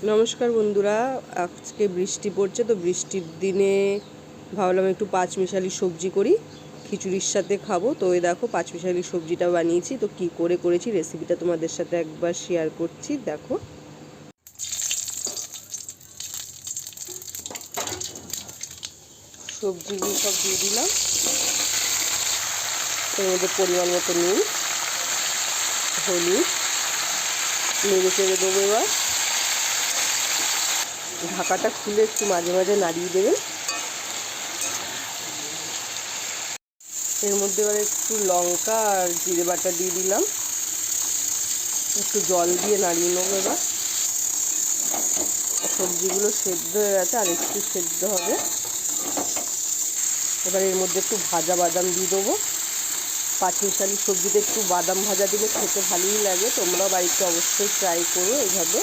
নমস্কার বন্ধুরা, আজকে বৃষ্টি পড়ছে তো বৃষ্টির দিনে ভাবলাম একটু পাঁচমিশালি সবজি করি, খিচুড়ির সাথে খাবো। তো এই দেখো পাঁচমিশালি সবজিটা বানিয়েছি। তো কি করে করেছি রেসিপিটা তোমাদের সাথে একবার শেয়ার করছি। দেখো সবজিগুলো সব দিয়ে দিলাম, এর মধ্যে পরিমাণ মতো নুন, হলুদ, নেড়ে চেড়ে দেবো। এবার ঢাকাটা খুলে একটু মাঝে মাঝে নাড়িয়ে দেবেন। এর মধ্যে এবার একটু লঙ্কা আর জিরে বাটা দিয়ে দিলাম, একটু জল দিয়ে নাড়িয়ে নেবো। এবার সবজিগুলো সেদ্ধ হয়ে গেছে, আর একটু সেদ্ধ হবে। এবার এর মধ্যে একটু ভাজা বাদাম দিয়ে দেবো। পাঁচমিশালি সবজিতে একটু বাদাম ভাজা দিলে খেতে ভালোই লাগে। তোমরা বাড়িতে অবশ্যই ট্রাই করো এইভাবে।